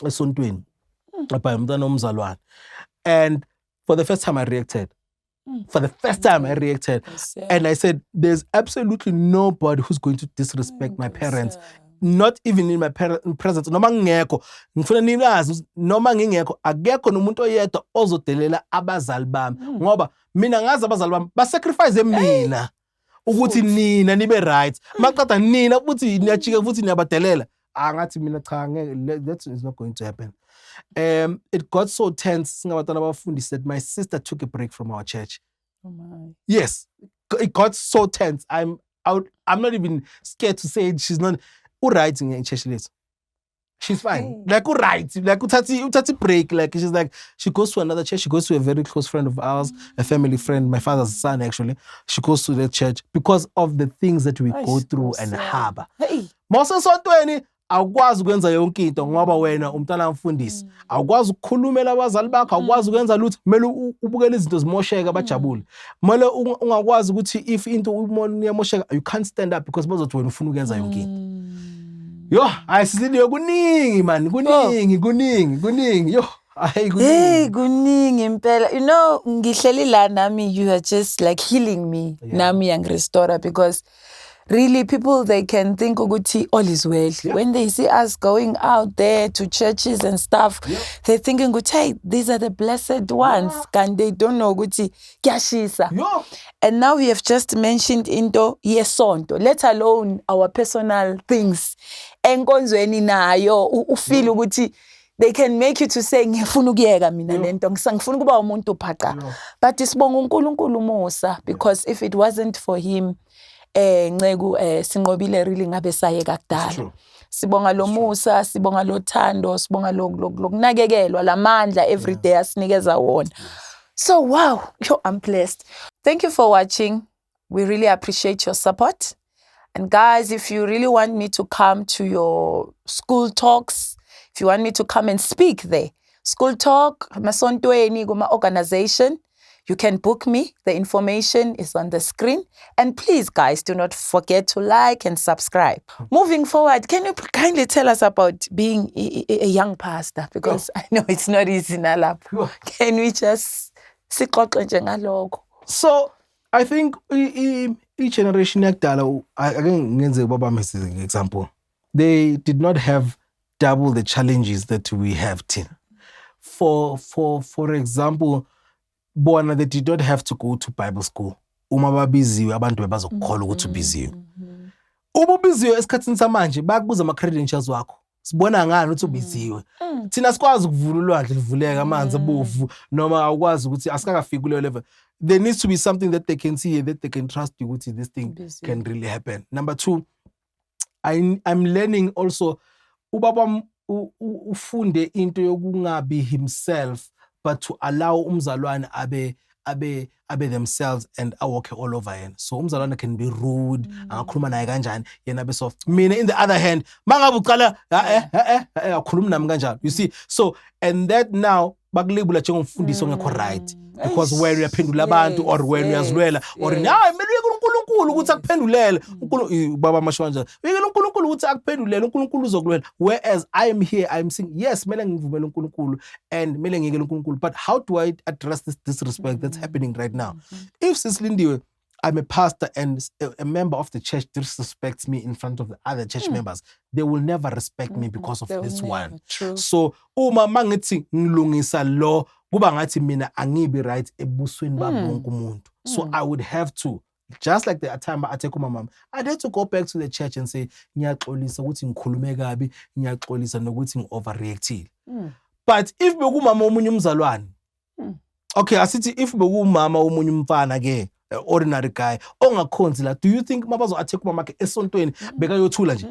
esontweni by umntana omzalwane, and for the first time I reacted. And I said, there's absolutely nobody who's going to disrespect my parents. Not even in my presence. Noma ngingekho ngifuna nilazi noma ngingekho akekho nomuntu oyedwa ozodelela abazali bami ngoba mina ngazi abazali bami ba sacrifice mina ukuthi nina nibe right maqeda nina futhi niyajika futhi niyabadelela ngathi mina cha ngeke, that is not going to happen. It got so tense singabatana abafundisi that my sister took a break from our church. Oh my. Yes, it got so tense. I'm not even scared to say it. She's not right in church list. She's fine. Like right. Like utati break. Like she's like, she goes to another church. She goes to a very close friend of ours, a family friend, my father's son actually. She goes to that church because of the things that we go through and harbor. Mose sontweni awukwazi ukwenza yonke into ngoba wena umntana mfundisi. Awukwazi ukukhulumela abazali bakho, awukwazi ukwenza lutho, kumele ubukele izinto zimosheka bajabule. Kumele ungakwazi ukuthi if into umuntu yamosheka, you can't stand up because bazothi wena ufuna ukwenza yonke into. Yo, ayisiliyo kuningi man, kuningi. Yo, hey, kuningi impela. You know, ngihleli la nami, you are just like healing me. Nami yang restore because really people they can think ukuthi all is well. When they see us going out there to churches and stuff, they're thinking ukuthi hey, these are the blessed ones. And they don't know ukuthi kuyashisa. And now we have just mentioned into yesonto, let alone our personal things. Enkonzweni nayo ufeel ukuthi they can make you to say ngifuna ukuyeka mina lento ngifuna kuba umuntu phaqa. But sibonga uNkulunkulu Musa because if it wasn't for him Ncegu sinqobile really ngabe sayeka kudala. Sibonga lo Musa, sibonga lo Thando, sibonga lokunakekelwa lamandla every day asinikeza wona. So wow, I'm blessed. Thank you for watching. We really appreciate your support. And guys, if you really want me to come to your school talks, if you want me to come and speak there, school talk, masontweni kuma organization, you can book me. The information is on the screen. And please, guys, do not forget to like and subscribe. Moving forward, can you kindly tell us about being a young pastor? Because I know it's not easy now. Can we just sixoxe nje ngalokho? So, I think each generation yakudala, again, ngenze baba mesi example, they did not have double the challenges that we have today. For example, bona they did not have to go to Bible school. Uma babiziwe abantu bebazokukholwa ukuthi ubiziwe. Uma ubiziwe esikhathini samanje bakubuza ama credentials wakho. Sibona ngani ukuthi ubiziwe. Thina sikwazi ukuvula ulwandle livuleka amanzi abovu noma awukwazi ukuthi asikakafiki kuleyo level. There needs to be something that they can see, that they can trust you ukuthi this thing can really happen. Number 2, I'm learning also ubaba ufunde into yokungabi himself but to allow umzalwane abe themselves and walk all over him. So umzalwane can be rude, angakhuluma naye kanjani, yena abe soft. Mina in the other hand, mangabe uqala akhuluma nami kanjani. You see? So and that now bakulabela njengomfundisi ongekho right. Because when uyaphendula abantu or when uyazilwela or hayi kumele uNkulunkulu ukuthi akuphendulele. Baba mashwanja. Uyekela uNkulunkulu uNkulunkulu uthi akuphendulele uNkulunkulu uzokulwela, whereas I am here I'm saying yes mele ngivumele uNkulunkulu and mele ngiyekele uNkulunkulu, but how do I address this disrespect that's happening right now? If Sislindiwe, I'm a pastor and a member of the church disrespects me in front of the other church members, they will never respect me because of this one. True. So uma mangithi ngilungisa lo kuba ngathi mina angibi right ebusweni babonke umuntu. So I would have to, just like the time I take my mom, I'd have to go back to the church and say ngiyaxolisa ukuthi ngikhulume kabi, ngiyaxolisa nokuthi ngi-overreactile. But if bekumama omunye umzalwane, okay, asithi if bekumama omunye umfana ke, ordinary guy ongakhonzi la, do you think mabazo attack umama ke esontweni bekayothula nje?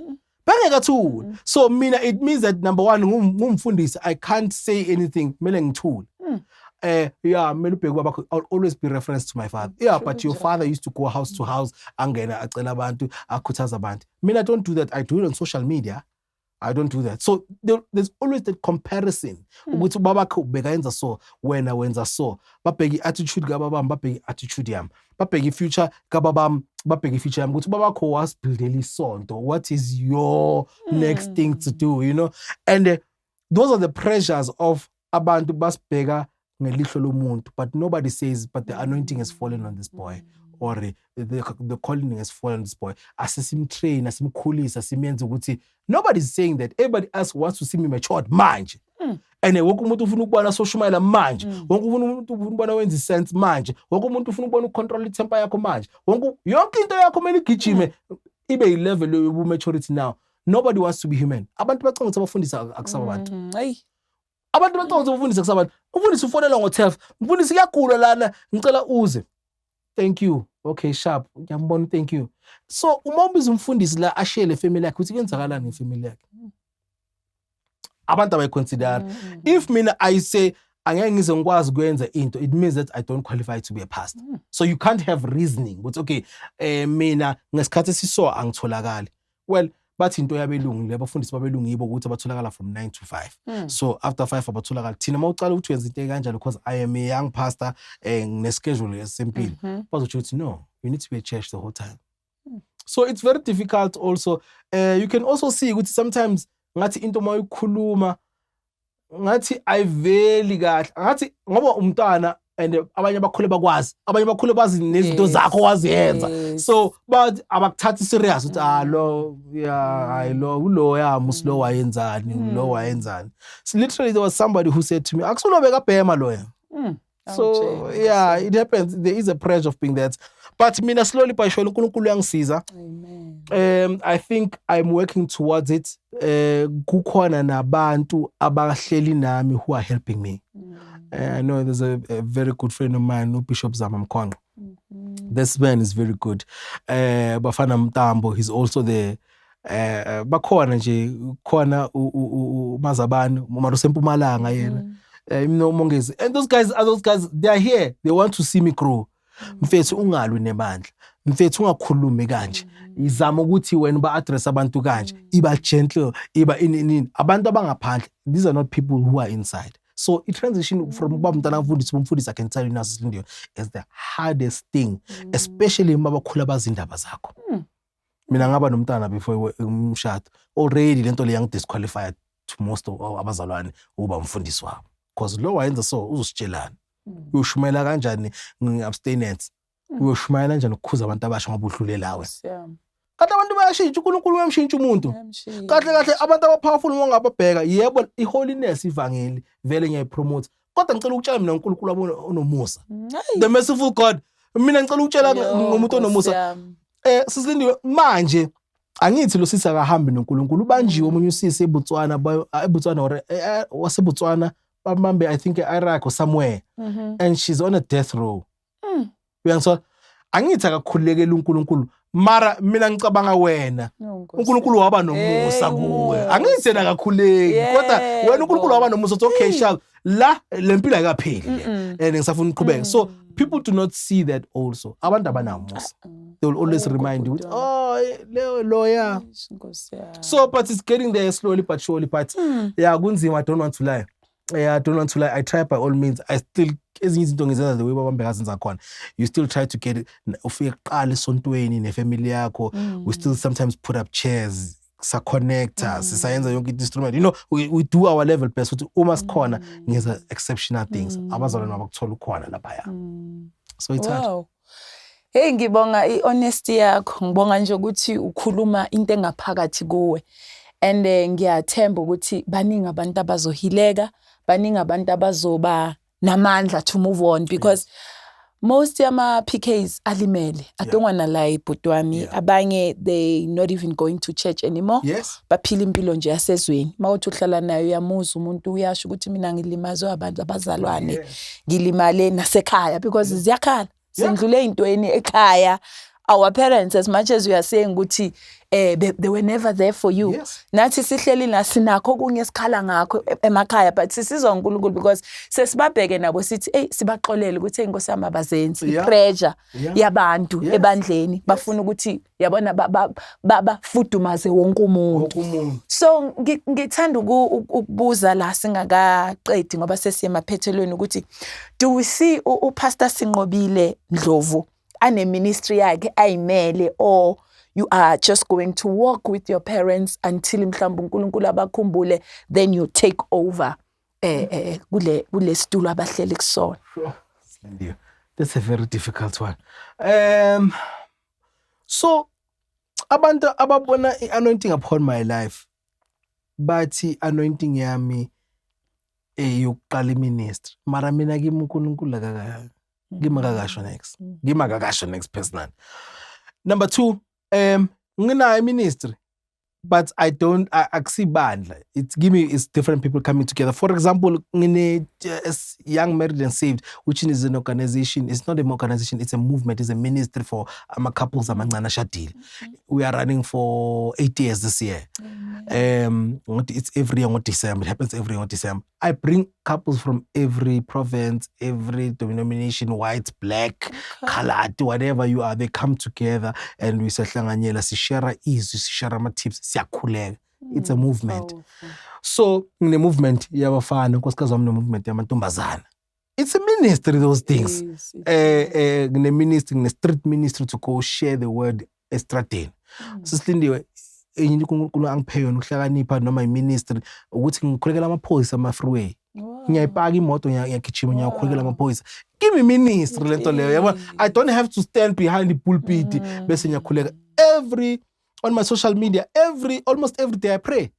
Bengekathula. So mina it means that number one ngumfundisi, I can't say anything mele ngithule. Yeah, I'll always be referenced to my father. Yeah, but your father used to go house to house, angena acela abantu, akhuthaza abantu. I don't do that. I do it on social media. I don't do that. So there's always that comparison. Ukuthi babakho bekayenza so, wena wenza so. Babheki attitude kababam, babheki attitude yami. Babheki future kababam, babheki future yami. Ukuthi babakho wasibuildela isonto. What is your next thing to do, you know? And those are the pressures of abantu basibheka ngelihlo lomuntu, but nobody says, but the anointing has fallen on this boy, or the calling has fallen on this boy. Asesimtrain, asimkhulisa, asimenze ukuthi, nobody's saying that. Everybody else wants to see me matured manje. And wonke umuntu ufuna ukubona soshumayela manje. Wonke umuntu ufuna ukubona wenza sense manje. Wonke umuntu ufuna ukubona ucontrol itemper yakho manje. Yonke into yakho mele igijime ibe yilevel yobu maturity now. Nobody wants to be human. Abantu bacanga ukuthi abafundisa akusaba abantu. Abantu bacanga ukuthi abafundisa akusaba abantu. Umfundisi ufonela ngo-12. Umfundisi kuyagula lana, ngicela uze. Thank you. Okay, sharp. Ngiyambona, thank you. So uma ubiza umfundisi la ashare le family yakhe ukuthi kwenzakalani nefamily yakhe. Abantu abayiconsider. If mina I say angeke ngize ngikwazi kwenza into, it means that I don't qualify to be a pastor. So you can't have reasoning. But okay, mina ngesikhathi esiso angitholakali. Well, bathi into yabelungu labafundisi babelungu yibo ukuthi abatholakala from 9 to 5. So after 5 abatholakala. Thina mawucala ukuthi wenza into kanjalo because I am a young pastor ngine schedule esempile. Bazothi uthi no, you need to be at church the whole time. So it's very difficult also. You can also see ukuthi sometimes ngathi into mayikhuluma ngathi ayiveli kahle. Ngathi ngoba umntana and abanye bakhule bakwazi, abanye bakhule bazi nezinto zakho waziyenza. So but abakuthathi serious ukuthi lo lo ya muslo wayenzani, lo wayenzani. So literally there was somebody who said to me, "Akusulobeka bhema lo ya." So yeah, it happens. There is a pressure of being that. But mina slowly by showing uNkulunkulu uyangisiza. Amen. I think I'm working towards it. Kukhona nabantu abahleli nami who are helping me. I know there's a very good friend of mine, Bishop Zama Mkhongo. This man is very good. Bafana Mtambo, he's also there. Bakhona nje, khona uMazabane, uMaruse Mpumalanga yena. Mongezi. And those guys, they are here. They want to see me grow. Mfethu ungalwi nebandla. Mfethu ungakhulumi kanje. Izama ukuthi wena ba-address abantu kanje. Iba gentle, iba in. Abantu abangaphandle, these are not people who are inside. So it transition from umfundisi, I can tell you now, is the hardest thing, especially uma bakhula bazindaba zakho. Mina ngaba nomntana before umshado. Already lento le yang disqualified to most of abazalwane uba umfundisi wabo. Because lo wayenza so uzositshelana. Uyoshumayela kanjani ngeabstinence? Uyoshumayela kanjani ukukhuza abantu abasha ngoba udlulelawe? Kahle abantu bayashintsha, uNkulunkulu uyamshintsha umuntu. Kahle abantu abapowerful ngongababheka, yebo iholiness ivangeli vele ngiyayipromote. Kodwa ngicela ukutshela mina uNkulunkulu onomusa. The merciful God. Mina ngicela ukutshela ngomuntu onomusa. Sisilindiwe manje angithi lo sisi akahambi noNkulunkulu. Ubanjiwe omunye usisi eBotswana, waseBotswana, bamambe I think Iraq or somewhere. And she's on a death row. Uyangizwa? Angithi akakhulekela uNkulunkulu. Mara mina ngicabanga wena uNkulunkulu waba nomusa kuwe. Angithi yena akakhuleki kodwa wena uNkulunkulu waba nomusa uthi okay shall la lempilo ayikapheli and ngisafuna uqhubeka. So people do not see that also. Abantu abanamusa. They will always remind you, oh, lawyer. So, but it's getting there slowly but surely. But yeah, kunzima, I don't want to lie. Yeah, I don't want to lie. I try by all means. I still, the way you still try to get it. We still sometimes put up chairs. sa-connecta, sisayenza yonke instrument. You know, we do our level best. Ukuthi uma sikhona, ngenza exceptional things. Abazalwane abakuthola ukhona laphaya. So it's hard. Wow. Hey, ngibonga i-honesty yakho. Ngibonga nje ukuthi ukhuluma into engaphakathi kuwe. And ngiyathemba ukuthi baningi abantu abazohileka, baningi abantu abazoba namandla to move on because most yama-PKs alimele. I don't wanna lie, bhuti wami. Abanye, they not even going to church anymore. Yes. Baphila impilo nje yasezweni. Mawuthi uhlala nayo uyamuzwa umuntu uyasho ukuthi mina ngilimazwe abantu abazalwane. Ngilimale nasekhaya because ziyakhala. Sendlule intweni ekhaya. Our parents, as much as we are saying ukuthi they were never there for you. Nathi sihleli nasinakho kunye sikhala ngakho emakhaya but sisizwa uNkulunkulu because sesibabheke nabo sithi sibaxolele ukuthi inkosi yami abazenzi pressure yabantu ebandleni bafuna ukuthi yabona bafudumaze wonke umuntu. So ngithanda ukubuza la singakaqedi ngoba sesiye emaphethelweni ukuthi do we see uPastor Sinqobile Ndlovu ane ministry yakhe ayimele or you are just going to walk with your parents until mhlawumbe uNkulunkulu abakhumbule then you take over kule situlo abahleli kusona? That's a very difficult one. So abantu ababona anointing upon my life bathi anointing yami yokuqala iministry mara mina kimi uNkulunkulu akaka Gimakakasho next personal. Number 2, ngina ministry, but I don't see bandla. It's different people coming together. For example, ngine Young Married and Saved, which is an organization. It's not an organization, it's a movement, it's a ministry for couples amancane ashadile. We are running for 8 years this year. It's every year on December. It happens every year on December. I bring couples from every province, every denomination, white, black, colored, whatever you are. They come together and we sihlanganyela, sishare izwi, sishare ama tips, siyakhuleka. It's a movement. So in the movement yabafana, nkosikazi wami movement yamantombazana. It's a ministry, those things. In the ministry, in the street ministry to go share the word estradeni. Sisilindiwe enye uNkulunkulu angiphe yona ukuhlakanipha noma iministry ukuthi ngikhulekela amaphoyisa ama-freeway. Ngiyayipaka imoto ngiyagijima ngiyakhulekela amaphoyisa. Give me ministry lento leyo yabona. I don't have to stand behind the pulpit bese ngiyakhuleka. On my social media, almost every day I pray.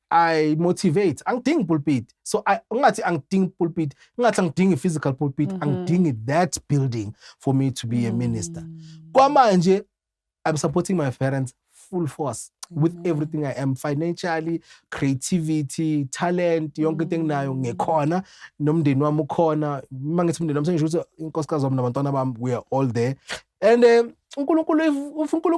I motivate. Angidingi pulpit. So ngathi angidingi pulpit. Ngathi angidingi physical pulpit. Angidingi that building for me to be a minister. Kwamanje I'm supporting my parents full force with everything I am, financially, creativity, talent, yonke into enginayo ngekhona, nomndeni wami ukhona. Mangithi umndeni wami sengisho ukuthi inkosikazi wami nabantwana bami, we are all there. And uNkulunkulu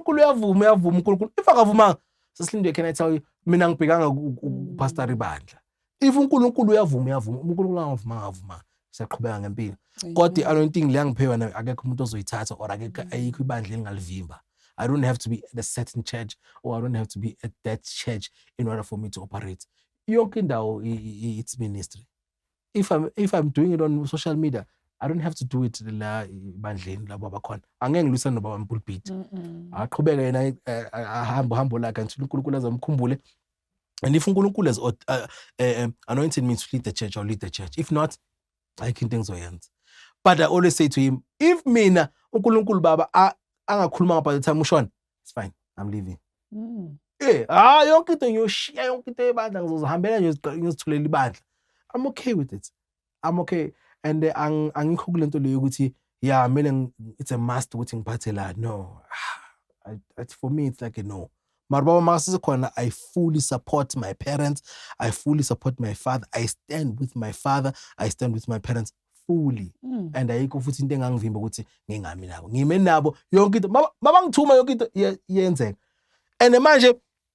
uyavuma uNkulunkulu. If akavuma, Sisilindo, can I tell you, mina ngibhekanga uPastor Ibandla. If uNkulunkulu uyavuma, uNkulunkulu angavuma, siyaqhubeka ngempilo. Kodwa anointing le angiphiwe na akekho umuntu ozoyithatha or akekho ayikho ibandla engalivimba. I don't have to be at a certain church or I don't have to be at that church in order for me to operate. Yonke indawo it's ministry. If I'm doing it on social media, I don't have to do it la bandleni labo abakhona. Angeke ngilwisane noba pulpit. Aqhubeka yena ahambo lakhe until uNkulunkulu azamkhumbule. And if uNkulunkulu has anointed me to lead the church, I'll lead the church. If not, I can things oyenza. But I always say to him, if mina uNkulunkulu baba angakhuluma by the time ushona, it's fine, I'm leaving. Yonke into ngiyoshiya yonke into ebandla ngizohambela ngizithulela ibandla. I'm okay with it. I'm okay. And angikho kulento leyo ukuthi it's a must ukuthi ngiphathe la. No. For me it's like a no. Marubaba makasikhona, I fully support my parents. I fully support my father. I stand with my father. I stand with my parents fully. And ayikho futhi into engangivimba ukuthi ngingami nabo. Ngime nabo yonke into mabangithuma yonke into yenzeka. And manje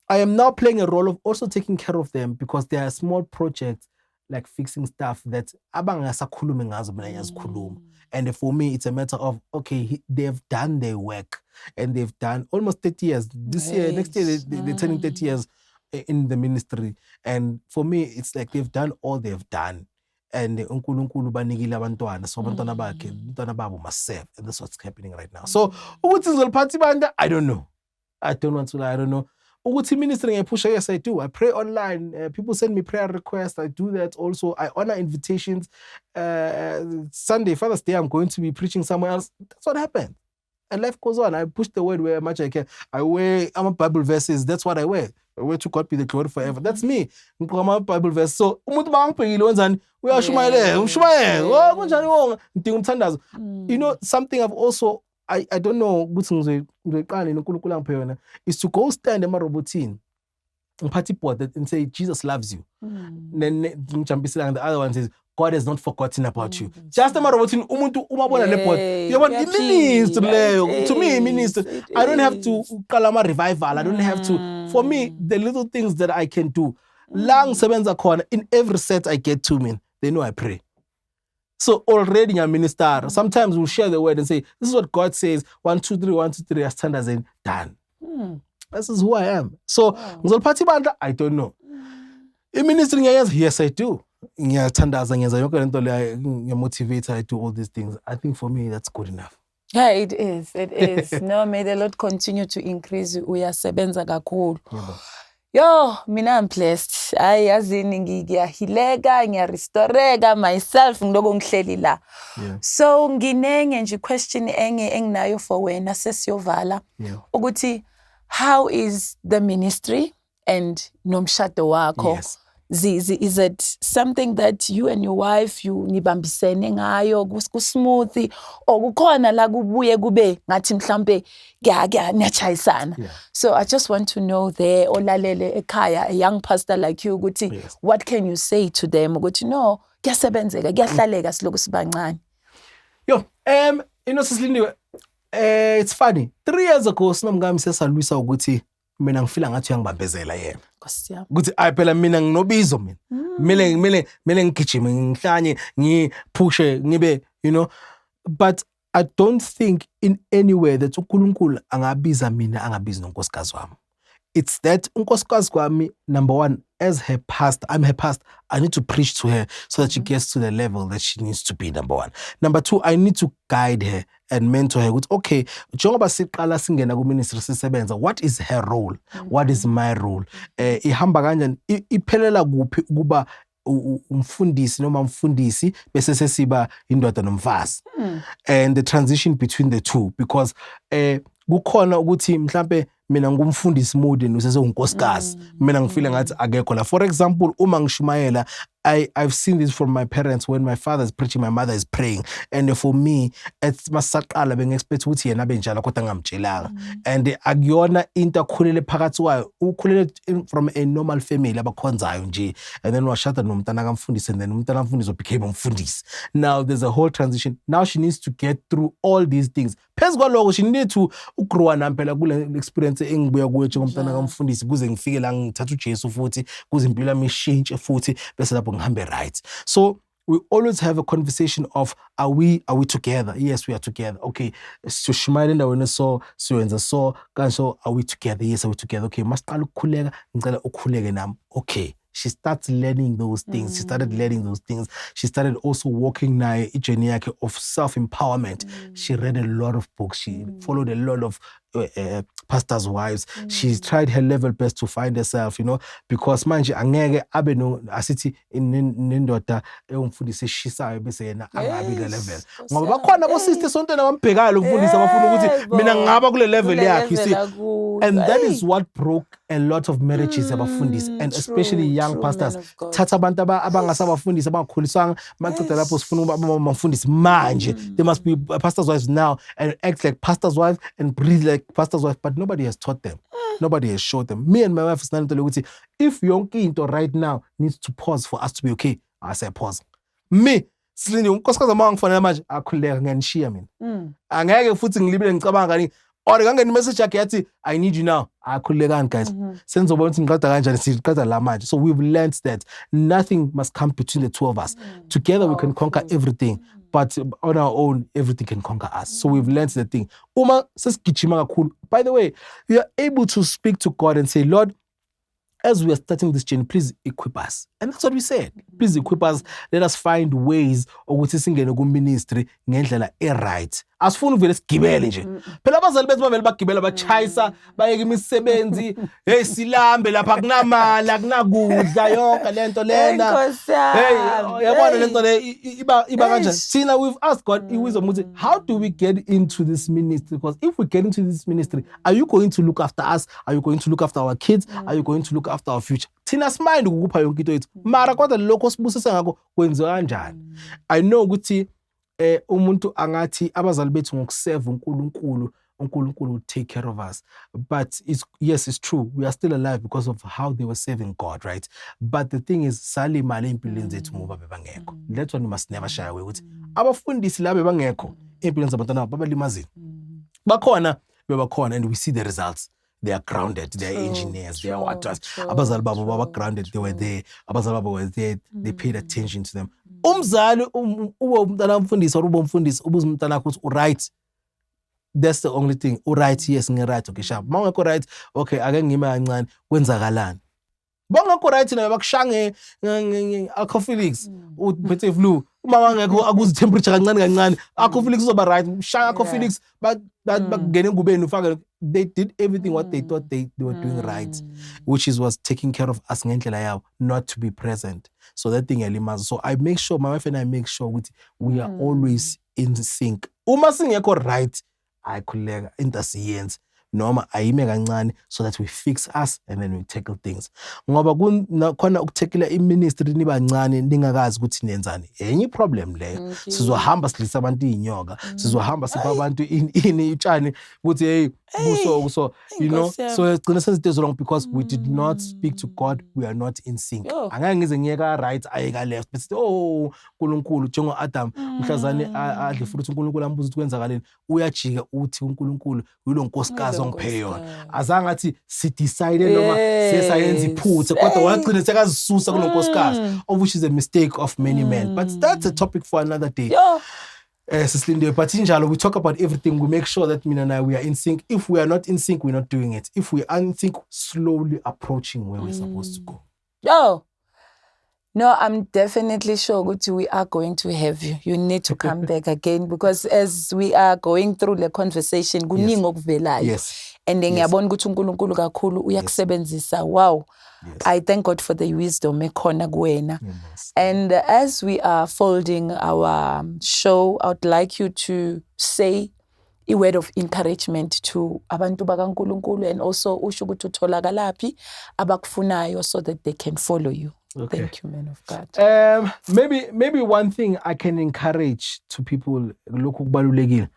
I am now playing a role of also taking care of them because there are small projects like fixing stuff that abangasakhulumi ngazo mina ngiyazikhuluma. And for me it's a matter of okay, they've done their work and they've done almost 30 years. This year, next year they're turning 30 years in the ministry. And for me it's like they've done all they've done. And uNkulunkulu banikile abantwana, so abantwana bakhe, abantwana babo must serve, and that's what's happening right now. So ukuthi ngizoliphatha ibandla, I don't know. I don't want to lie, I don't know. ukuthi ministry ngiyayipusha, yes I do. I pray online. People send me prayer requests. I do that also. I honor invitations. Sunday, Father's Day, I'm going to be preaching somewhere else. That's what happened. And life goes on. I push the word where much I can. I wear Bible verses. That's what I wear. I wear to God be the glory forever. That's me. I'm Bible verse. So umuntu bangipengile wenzani uyashumayela umshumayela kunjani wonke ngidinga umthandazo. You know, something I've also I don't know ukuthi ngizoyiqala noNkulunkulu angiphe yona is to go stand emarobotini ngiphathe board and say Jesus loves you. Then ngijambisela, the other one says God has not forgotten about you. Just emarobotini umuntu umabona le board yabona iministry leyo. To me ministry, I don't have to qala ama revival. I don't have to. For me, the little things that I can do. La ngisebenza khona, in every set I get to, me, they know I pray. So already I'm minister. Sometimes we'll share the word and say, this is what God says. 1, 2, 3, 1, 2, 3. I stand as in done. This is who I am. So ngizoliphatha ibandla, I don't know. In ministry, yes I do. Ngiyathandaza, ngiyenza yonke lento leyo, ngiyamotivate, I do all these things. I think for me that's good enough. Yeah, it is. It is. No, may the Lord continue to increase. Uyasebenza kakhulu. Yo, mina I'm blessed. Yazini ngiyahileka, ngiyarestoreka myself ngiloko ngihleli la. So nginenge nje question enginayo for wena sesiyovala. Ukuthi how is the ministry and nomshado wakho? Yes. Is it something that you and your wife nibambisene ngayo kusmoothie or kukhona la kubuye kube ngathi mhlambe niyachayisana? So I just want to know there, olalele ekhaya, a young pastor like you, ukuthi what can you say to them ukuthi no kuyasebenzeka kuyahlaleka siloku sibancane? Yo, you know Silindiwe, it's funny. 3 years ago sinomngami sesalwisa ukuthi mina ngifila ngathi uyangibambezela yena. Ukuthi phela mina nginobizo mina. Mele ngigijime ngihlanye ngiphushe ngibe, you know, but I don't think in any way that uNkulunkulu angabiza mina angabizi nonkosikazi wami. It's that unkosikazi wami, number one, as her pastor, I'm her pastor, I need to preach to her so that she gets to the level that she needs to be, number one. Number two, I need to guide her and mentor her with, okay, njengoba siqala singena ku-ministry sisebenza, what is her role? What is my role? Ihamba kanjani? Iphelela kuphi ukuba umfundisi noma mfundisi bese sesiba indoda nomfazi? And the transition between the two, because kukhona ukuthi mhlambe mina ngumfundisi mode unkosikazi, mina ngifile ngathi akekho la. For example, uma ngishumayela, I've seen this from my parents. When my father is preaching, my mother is praying, and for me it's masaqala bengexpect ukuthi yena benjalo kodwa ngamtshelanga. And akuyona into akhulele phakathi kwayo, ukhulele from a normal family abakhonzayo nje, and then washada nomntana kamfundisi, and then umntana kamfundisi became umfundisi. Now there's a whole transition. Now she needs to get through all these things. Phezu kwaloko she needs to grow nampela kule experience engibuya kuyo njengomntana kamfundisi kuze ngifike la ngithatha uJesu futhi kuze impilo yami ishintshe futhi bese lapho ngihambe right. So we always have a conversation of are we together? Yes, we are together. Okay, so shumayela endaweni so siyenza so kanso, are we together? Yes, are we together? Okay, masiqala ukukhuleka, ngicela ukhuleke nami. Okay. She starts learning those things. She started learning those things. She started also walking now a journey of self-empowerment. She read a lot of books. She followed a lot of pastors' wives. She tried her level best to find herself, you know, because manje angeke abe no asithi inendoda umfundisi eshisayo bese yena angabi le level. Ngoba bakhona abo sister sontana bambhekayo lo mfundisi abafuna ukuthi mina ngaba kule level yakhe, you see. And that is what broke a lot of marriages abafundisi, and especially young pastors. Thatha abantu abangasabafundisi abakhuliswanga maqeda lapho sifuna abafundisi manje. They must be pastors' wives now and act like pastors' wives and breathe like pastors' wives, but nobody has taught them. Nobody has showed them. Me and my wife is not telling if yonke into right now needs to pause for us to be okay, I say pause. Me Silindi unkosikazi wami ngifanele manje akhuleka nganishiya mina. Angeke futhi ngilibele ngicabanga ngani or ngangeni message yakhe yathi I need you now. Akhulekani guys. Senzobona ukuthi ngiqeda kanjani siqeda la manje. So we've learned that nothing must come between the two of us. Together we can conquer everything. But on our own, everything can conquer us. So we've learned the thing. Uma sesigijima kakhulu. By the way, we are able to speak to God and say, Lord, as we are starting this journey, please equip us. And that's what we said. Please equip us. Let us find ways ukuthi singene ku ministry ngendlela right. asifuni uvele sigibele nje phela abazali bethu bavele bagibela bachayisa bayeka imisebenzi hey silambe lapha kunamali akunakudla yonke lento lena hey yabona lento le iba kanjani thina we've asked God iwisdom ukuthi how do we get into this ministry, because if we get into this ministry are you going to look after us, are you going to look after our kids, are you going to look after our future? Thina smile ukupha yonke into yethu mara kodwa lokho sibusisa ngakho kwenziwa kanjani. I know ukuthi umuntu angathi abazali bethu ngokuserve uNkulunkulu will take care of us, but it's true, we are still alive because of how they were serving God, right? But the thing is salimala empilweni zethu ngoba bebangekho. That one we must never shy away ukuthi abafundisi la bebangekho empilweni zabantwana babalimazini bakhona bebakhona, and we see the results. They are grounded, they are engineers, they are what abazali babo baba grounded, they were there, abazali babo were there, they paid attention to them. Umzali uba umntana umfundisi or uba umfundisi ubuza umntana wakho ukuthi right, that's the only thing. Right, yes, right, okay, sharp. Mawungekho right, okay, ake ngime kancane kwenzakalani. Bongekho right nayo bakushange alcophylix uphethe flu. Uma wangekho akuzi temperature kancane alcophylix uzoba right. Shanga alcophylix bakungena engubeni ufake. They did everything what they thought they were doing right, which was taking care of us ngendlela yabo, not to be present. So that thing elimaza. So I make sure, my wife and I make sure we are always in sync. Uma singekho right, ayikhuleka into asiyenze noma ayime kancane so that we fix us and then we tackle things. Ngoba khona ukuthekela iministry nibancane ningakazi ukuthi nenzani enye problem leyo. Sizohamba silisa abantu inyoka, sizohamba sipha abantu ini utshani ukuthi hey so you know, so gcina senze wrong because we did not speak to God, we are not in sync. Angeke ngize ngiyeka right ayeka left but uNkulunkulu njengo Adam mhlazane adle futhi uNkulunkulu ambuza ukuthi kwenzakaleni, uyajika uthi uNkulunkulu yilo nkosikazi ongiphe yona, azange athi si decide noma sesayenza iphuthe kodwa wagcina sekazisusa kunonkosikazi, of which is a mistake of many men, but that's a topic for another day. But in general, we talk about everything. We make sure that Mina and I, we are in sync. If we are not in sync, we're not doing it. If we are in sync, slowly approaching where we're supposed to go. No, I'm definitely sure we are going to have you. You need to come back again because as we are going through the conversation, kuningi okuvelayo. Yes. And then ngiyabona ukuthi uNkulunkulu kakhulu uyakusebenzisa. Wow. Yes. I thank God for the wisdom ekhona kuwena. Yes. And as we are folding our show, I would like you to say a word of encouragement to abantu bakaNkulunkulu and also usho ukuthi utholakalaphi abakufunayo so that they can follow you. Okay. Thank you, man of God. Maybe one thing I can encourage to people, lokhu kubalulekile.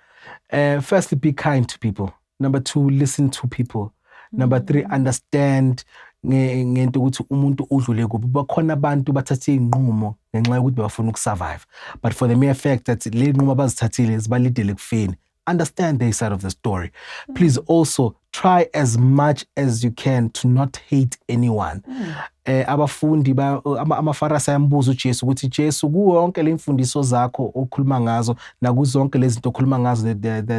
Firstly, be kind to people. Number 2, listen to people. Number 3, understand ngento ukuthi umuntu udlule kuphi. Bakhona abantu bathathe inqumo ngenxa yokuthi bafuna ukusurvive. But for the mere fact that le nqumo abazithathile zibalidele kufeni, understand their side of the story. Please also try as much as you can to not hate anyone. Abafundi amafarisi ayambuza uJesu ukuthi Jesu kuwonke lemfundiso zakho okhuluma ngazo nakuzonke lezi zinto okhuluma ngazo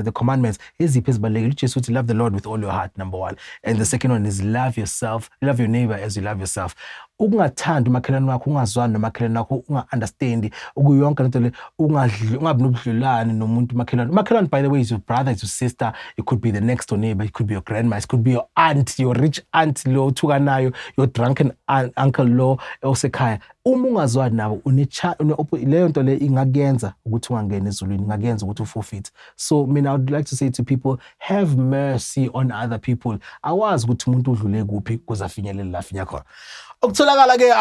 the commandments eziphi ezibalekile. uJesu uthi love the Lord with all your heart, number 1, and the second one is love your neighbor as you love yourself. Ukungathanda umakhelwane wakho, ungazwani nomakhelwane wakho, unga-understand ukuyonke lento le, ungabi nobudlelwane nomuntu umakhelwane. By the way, is your brother, is your sister, it could be the next door neighbor, it could be your grandma, it could be your aunt, your rich aunt lo thuka nayo, your drunken uncle lo osekhaya. Uma ungazwani nabo leyo nto le ingakuyenza ukuthi ungangena ezulwini, ingakuyenza ukuthi uforfeit. So I would like to say to people, have mercy on other people. Awazi ukuthi umuntu udlule kuphi kuze afinyelele la afinya khona. Okutholakala ke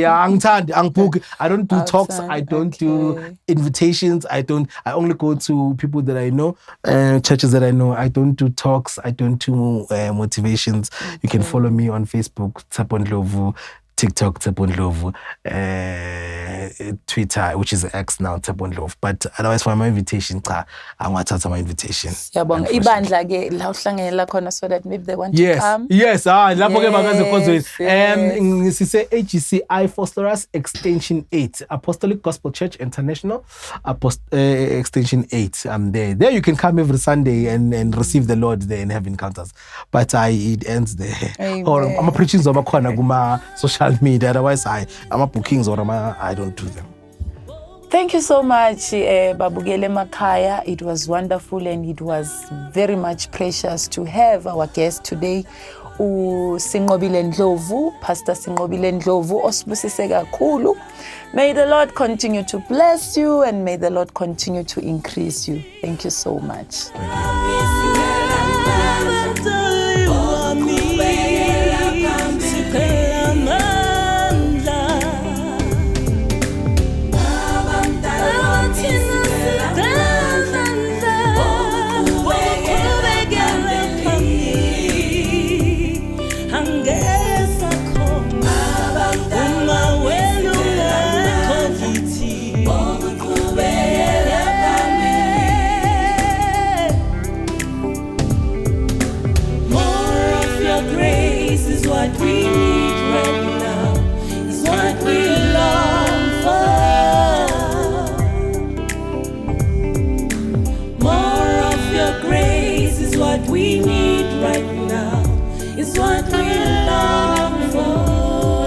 angithandi angibhuki. I don't do talks, I don't do invitations, I only go to people that I know, churches that I know. I don't do talks, I don't do motivations. You can follow me on Facebook, Tsepo Ndlovu, TikTok, Tsepo Ndlovu, Twitter, which is X now, Tsepo Ndlovu. But otherwise for my invitation, angwathatha my invitation. Yabonga ibandla ke la uhlanganyela khona so that maybe they want to come. Yes, lapho ke bakaze khozweni. Sise AGCI Phosphorus Extension 8, Apostolic Gospel Church International, Extension 8. I'm there. There you can come every Sunday and receive the Lord there and have encounters. But it ends there. Amen. Or I'm preaching zoma khona kuma social media. Otherwise I'm a bookings or I don't do them. Thank you so much, Babugele Makaya. It was wonderful and it was very much precious to have our guest today, Sinqobile Ndlovu, Pastor Sinqobile Ndlovu, osibusise kakhulu. May the Lord continue to bless you and may the Lord continue to increase you. Thank you so much. We need right now is what